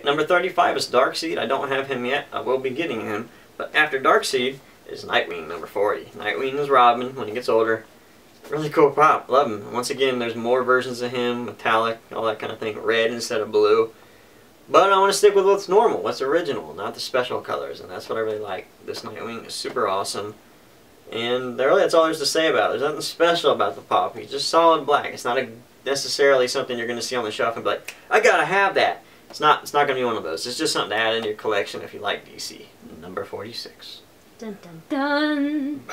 Number 35 is Darkseid. I don't have him yet. I will be getting him. But after Darkseid is Nightwing, number 40. Nightwing is Robin when he gets older. Really cool pop. Love him. Once again, there's more versions of him, metallic, all that kind of thing. Red instead of blue. But I want to stick with what's normal, what's original, not the special colors. And that's what I really like. This Nightwing is super awesome. And really, that's all there's to say about it. There's nothing special about the pop. He's just solid black. It's not necessarily something you're going to see on the shelf and be like, I gotta have that. It's not going to be one of those. It's just something to add in your collection if you like DC. Number 46. Dun dun dun.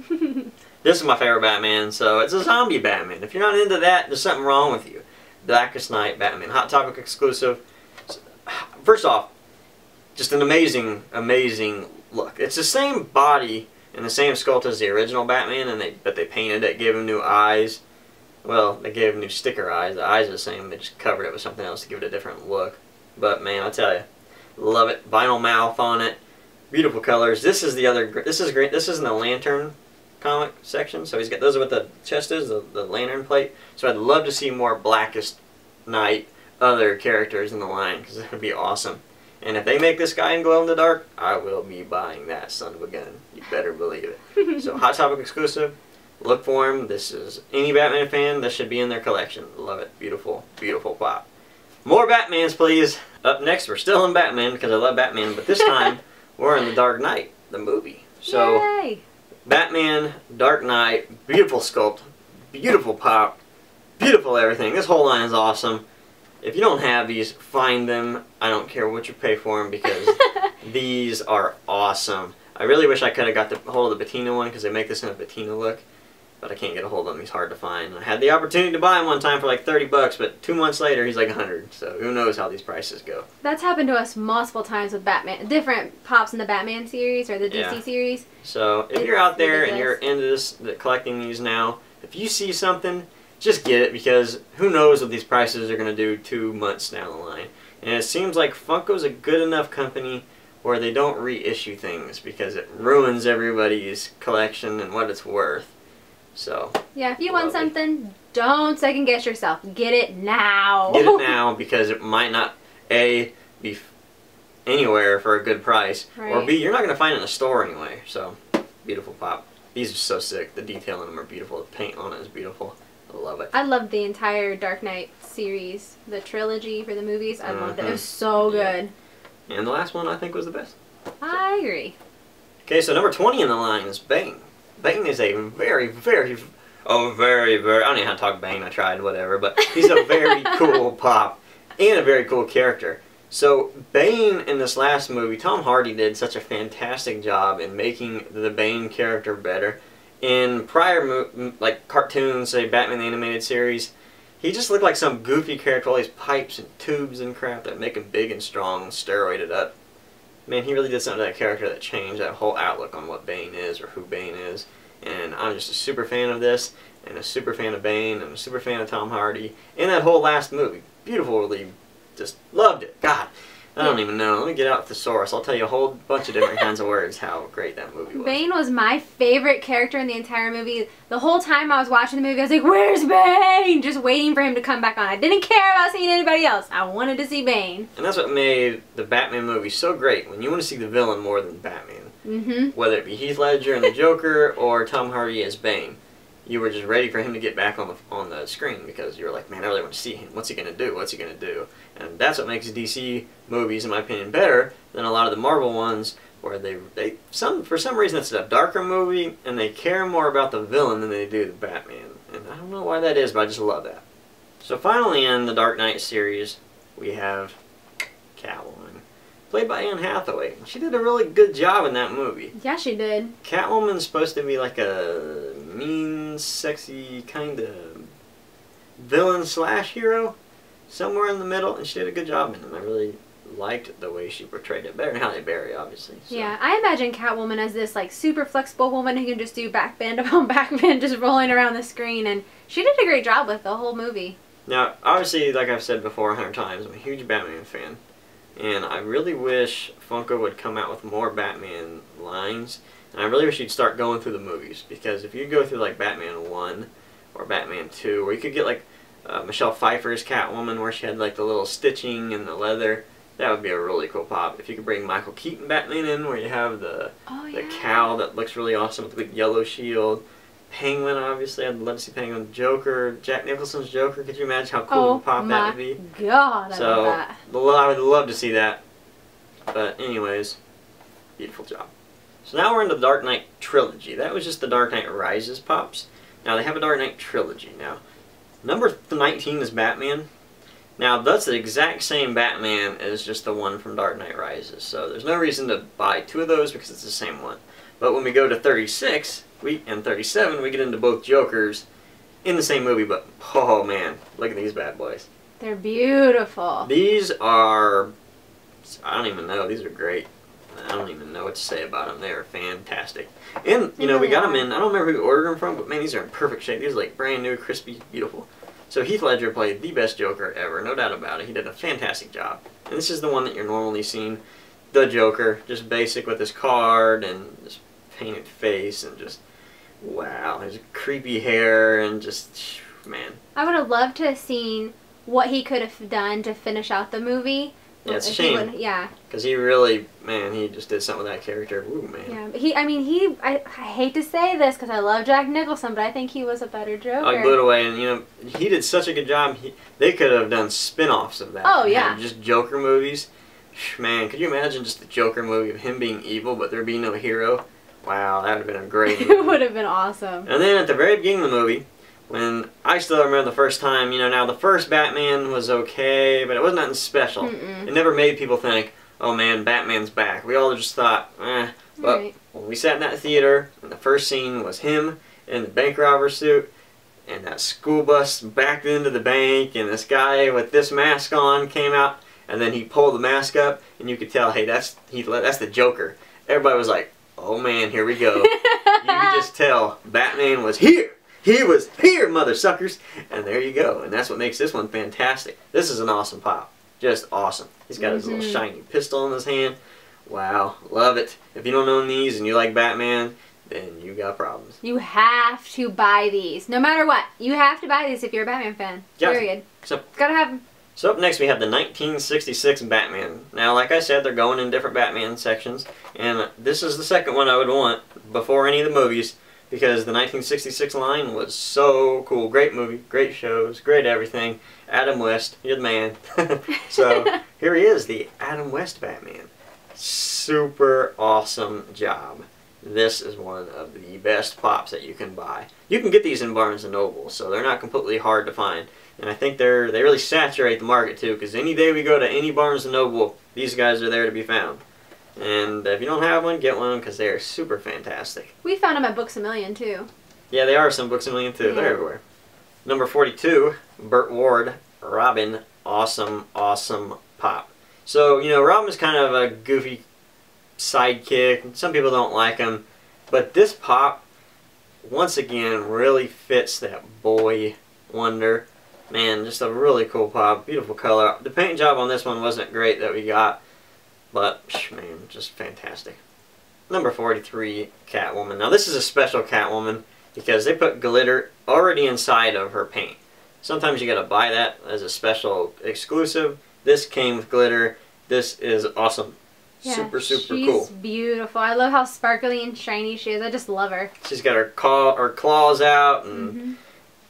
Batman. This is my favorite Batman, so it's a zombie Batman. If you're not into that, there's something wrong with you. Blackest Night Batman. Hot Topic exclusive. First off, just an amazing, amazing look. It's the same body and the same sculpt as the original Batman, but they painted it, gave him new eyes. Well, they gave him new sticker eyes. The eyes are the same. They just covered it with something else to give it a different look. But man, I tell you, love it. Vinyl mouth on it. Beautiful colors. This is the other. This is great. This is in the Lantern comic section. So he's got those are what the chest is, the Lantern plate. So I'd love to see more Blackest Night other characters in the line because it would be awesome. And if they make this guy in glow in the dark, I will be buying that son of a gun. You better believe it. So Hot Topic exclusive. Look for him. This is any Batman fan. This should be in their collection. Love it. Beautiful, beautiful pop. More Batmans, please. Up next, we're still in Batman because I love Batman, but this time we're in the Dark Knight, the movie. So, yay! Batman, Dark Knight, beautiful sculpt, beautiful pop, beautiful everything. This whole line is awesome. If you don't have these, find them. I don't care what you pay for them because these are awesome. I really wish I could have got the hold of the patina one because they make this in a patina look. But I can't get a hold of him. He's hard to find. I had the opportunity to buy him one time for like 30 bucks, but 2 months later he's like 100. So who knows how these prices go. That's happened to us multiple times with Batman. Different pops in the Batman series or the DC series. So if you're out there and you're into this, collecting these now, if you see something, just get it because who knows what these prices are going to do 2 months down the line. And it seems like Funko's a good enough company where they don't reissue things because it ruins everybody's collection and what it's worth. So yeah, if you want something, don't second guess yourself. Get it now. Get it now because it might not A, be anywhere for a good price, right. Or B, you're not going to find it in a store anyway. So beautiful pop. These are so sick. The detail in them are beautiful. The paint on it is beautiful. I love it. I loved the entire Dark Knight series, the trilogy for the movies. I loved it. It was so good. And the last one I think was the best. I agree. Okay, so number 20 in the line is Bane. Bane is a very, I don't know how to talk Bane, I tried, whatever, but he's a very cool pop and a very cool character. So Bane in this last movie, Tom Hardy did such a fantastic job in making the Bane character better. In prior like cartoons, say Batman the Animated Series, he just looked like some goofy character, all these pipes and tubes and crap that make him big and strong, steroided up. Man, he really did something to that character that changed that whole outlook on what Bane is or who Bane is. And I'm just a super fan of this, and a super fan of Bane, and a super fan of Tom Hardy, and that whole last movie. Beautifully, just loved it. God, I don't even know. Let me get out the thesaurus. I'll tell you a whole bunch of different kinds of words how great that movie was. Bane was my favorite character in the entire movie. The whole time I was watching the movie, I was like, where's Bane? Just waiting for him to come back on. I didn't care about seeing anybody else. I wanted to see Bane. And that's what made the Batman movie so great, when you want to see the villain more than Batman. Whether it be Heath Ledger and the Joker or Tom Hardy as Bane. You were just ready for him to get back on the screen because you were like, man, I really want to see him. What's he going to do? What's he going to do? And that's what makes DC movies, in my opinion, better than a lot of the Marvel ones where for some reason it's a darker movie and they care more about the villain than they do the Batman. And I don't know why that is, but I just love that. So finally in the Dark Knight series, we have Catwoman, played by Anne Hathaway. She did a really good job in that movie. Yeah, she did. Catwoman's supposed to be like a mean, sexy kind of villain slash hero, somewhere in the middle, and she did a good job in it. I really liked the way she portrayed it, better than Halle Berry, obviously. So. Yeah, I imagine Catwoman as this like super flexible woman who can just do backbend upon backbend, just rolling around the screen, and she did a great job with the whole movie. Now, obviously, like I've said before 100 times, I'm a huge Batman fan. And I really wish Funko would come out with more Batman lines. And I really wish you'd start going through the movies. Because if you go through like Batman 1 or Batman 2, or you could get like Michelle Pfeiffer's Catwoman, where she had like the little stitching and the leather. That would be a really cool pop. If you could bring Michael Keaton Batman in, where you have the cowl that looks really awesome with the big yellow shield. Penguin, obviously. I'd love to see Penguin. Joker, Jack Nicholson's Joker. Could you imagine how cool of a pop that would be? Oh my god, I love that. I would love to see that. But anyways, beautiful job. So now we're into the Dark Knight trilogy. That was just the Dark Knight Rises pops. Now they have a Dark Knight trilogy now. Number 19 is Batman. Now that's the exact same Batman as just the one from Dark Knight Rises. So there's no reason to buy two of those because it's the same one. But when we go to 36 and 37, we get into both Jokers in the same movie. But oh man, look at these bad boys. They're beautiful. These are, I don't even know, these are great. I don't even know what to say about them. They are fantastic. And, you know, we got them in, I don't remember who we ordered them from, but man, these are in perfect shape. These are like brand new, crispy, beautiful. So Heath Ledger played the best Joker ever, no doubt about it. He did a fantastic job. And this is the one that you're normally seeing, the Joker, just basic with his card and this painted face and just, wow, his creepy hair and just, man. I would have loved to have seen what he could have done to finish out the movie. Yeah, it's a shame. Yeah. Because he really, man, he just did something with that character. Ooh, man. Yeah, but I hate to say this because I love Jack Nicholson, but I think he was a better Joker. I blew it away, and, you know, he did such a good job. They could have done spin-offs of that. Oh, yeah. Just Joker movies. Man, could you imagine just a Joker movie of him being evil, but there being no hero? Wow, that would have been a great movie. It would have been awesome. And then at the very beginning of the movie, when I still remember the first time, you know, now the first Batman was okay, but it wasn't nothing special. It never made people think, oh man, Batman's back. We all just thought, eh. But when we sat in that theater, and the first scene was him in the bank robber suit, and that school bus backed into the bank, and this guy with this mask on came out, and then he pulled the mask up, and you could tell, hey, that's the Joker. Everybody was like, oh man, here we go. You could just tell Batman was here. He was here, mother suckers! And there you go. And that's what makes this one fantastic. This is an awesome pop. Just awesome. He's got his little shiny pistol in his hand. Wow. Love it. If you don't own these and you like Batman, then you got problems. You have to buy these. No matter what. You have to buy these if you're a Batman fan. Yeah. Period. So, gotta have them. So up next we have the 1966 Batman. Now, like I said, they're going in different Batman sections. And this is the second one I would want before any of the movies. Because the 1966 line was so cool. Great movie, great shows, great everything. Adam West, you're the man. So here he is, the Adam West Batman. Super awesome job. This is one of the best pops that you can buy. You can get these in Barnes & Noble, so they're not completely hard to find. And I think they really saturate the market too, because any day we go to any Barnes & Noble, these guys are there to be found. And if you don't have one, get one because they are super fantastic. We found them at Books A Million too. Yeah, they are some Books A Million too. Yeah. They're everywhere. Number 42, Burt Ward, Robin. Awesome, awesome pop. So, you know, Robin's kind of a goofy sidekick. Some people don't like him. But this pop, once again, really fits that boy wonder. Man, just a really cool pop. Beautiful color. The paint job on this one wasn't great that we got. But, man, just fantastic. Number 43, Catwoman. Now, this is a special Catwoman because they put glitter already inside of her paint. Sometimes you gotta buy that as a special exclusive. This came with glitter. This is awesome. Yeah, super cool. She's beautiful. I love how sparkly and shiny she is. I just love her. She's got her claws out and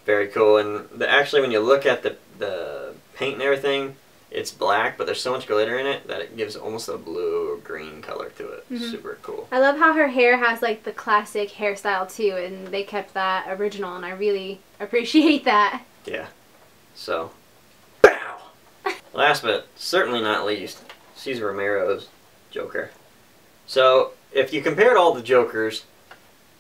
very cool. And actually, when you look at the paint and everything, it's black, but there's so much glitter in it that it gives almost a blue or green color to it. Super cool. I love how her hair has like the classic hairstyle too, and they kept that original, and I really appreciate that. Yeah. So, bow! Last but certainly not least, Cesar Romero's Joker. So, if you compared all the Jokers,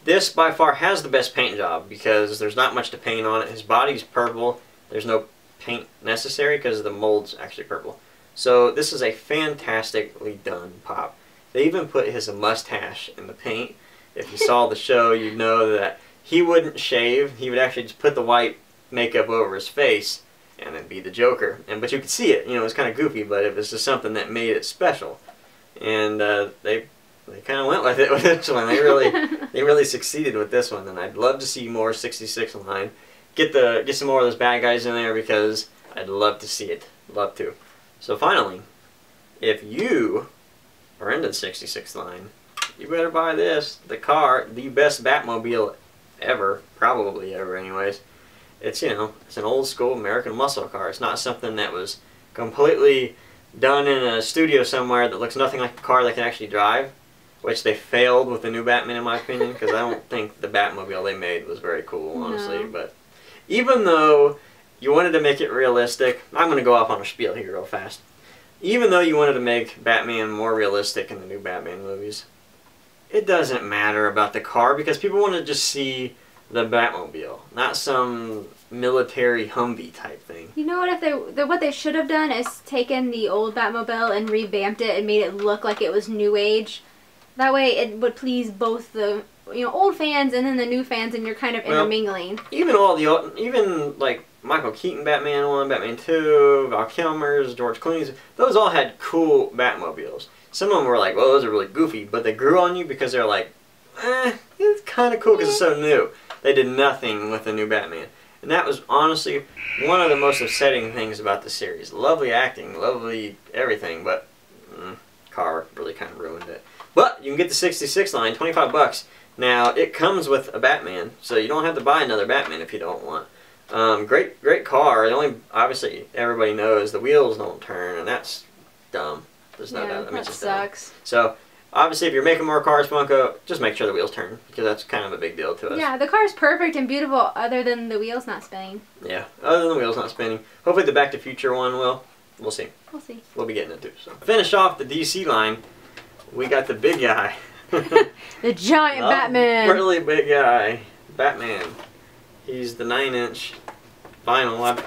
this by far has the best paint job because there's not much to paint on it. His body's purple. There's no paint necessary because the mold's actually purple. So this is a fantastically done pop. They even put his mustache in the paint. If you saw the show, you'd know that he wouldn't shave. He would actually just put the white makeup over his face and then be the Joker. But you could see it. You know, it was kind of goofy, but it was just something that made it special. And they kind of went with it with this one. They really succeeded with this one. And I'd love to see more 66 line. get some more of those bad guys in there because I'd love to see it. Love to. So finally, if you are into the 66 line, you better buy this. The car, the best Batmobile ever, probably ever anyways. It's, you know, it's an old school American muscle car. It's not something that was completely done in a studio somewhere that looks nothing like a car they can actually drive, which they failed with the new Batman in my opinion, because I don't think the Batmobile they made was very cool, honestly. No. But even though you wanted to make it realistic, I'm going to go off on a spiel here real fast. Even though you wanted to make Batman more realistic in the new Batman movies, it doesn't matter about the car because people want to just see the Batmobile, not some military Humvee type thing. You know what? If what they should have done is taken the old Batmobile and revamped it and made it look like it was new age. That way, it would please both the old fans and then the new fans, and you're kind of intermingling. Even all the old, even like Michael Keaton Batman 1, Batman 2, Val Kilmer's, George Clooney's, those all had cool Batmobiles. Some of them were like, well, those are really goofy, but they grew on you because they're like, it's kind of cool because it's so new. They did nothing with the new Batman. And that was honestly one of the most upsetting things about the series. Lovely acting, lovely everything, but car really kind of ruined it. But you can get the 66 line, 25 bucks. Now, it comes with a Batman, so you don't have to buy another Batman if you don't want. Great car. The only, obviously, everybody knows the wheels don't turn, and that's dumb. There's no doubt. I mean, that sucks. Dumb. So, obviously, if you're making more cars, Funko, just make sure the wheels turn, because that's kind of a big deal to us. Yeah, the car's perfect and beautiful other than the wheels not spinning. Yeah, other than the wheels not spinning. Hopefully the Back to the Future one will. We'll see. We'll see. We'll be getting it too. So, finish off the DC line, we got the big guy. The giant Batman. Really big guy. Batman. He's the 9-inch vinyl.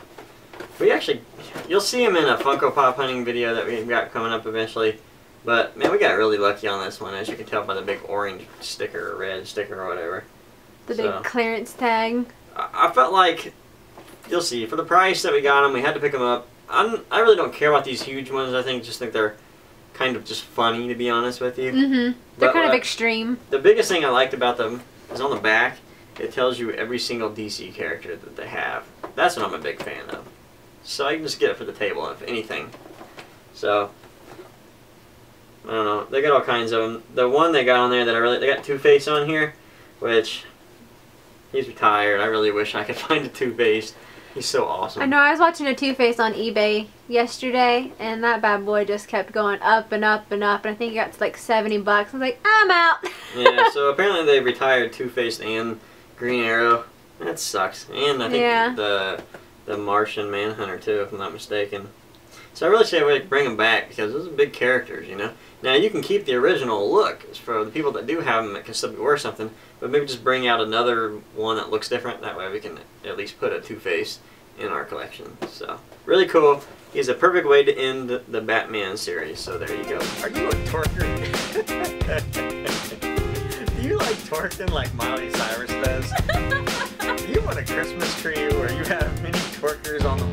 You'll see him in a Funko Pop hunting video that we've got coming up eventually. But, man, we got really lucky on this one, as you can tell by the big orange sticker, or red sticker, or whatever. The big clearance tag. I felt like, you'll see, for the price that we got them, we had to pick them up. I really don't care about these huge ones. I just think they're kind of just funny, to be honest with you. Mm-hmm. They're kind of extreme. The biggest thing I liked about them is on the back, it tells you every single DC character that they have. That's what I'm a big fan of. So I can just get it for the table, if anything. So, I don't know. They got all kinds of them. The one they got on there that they got Two-Face on here, which, he's retired. I really wish I could find a Two-Face. He's so awesome. I know, I was watching a Two-Face on eBay yesterday, and that bad boy just kept going up and up and up, and I think he got to like 70 bucks. I was like, I'm out. Yeah, so apparently they retired Two-Face and Green Arrow. That sucks. And I think the Martian Manhunter too, if I'm not mistaken. So I really say we bring them back because those are big characters, you know. Now you can keep the original look for the people that do have them. It can still be worth something, but maybe just bring out another one that looks different. That way we can at least put a Two-Face in our collection. So really cool. He's a perfect way to end the Batman series. So there you go. Are you a twerker? Do you like twerking like Miley Cyrus does? Do you want a Christmas tree where you have many twerkers on the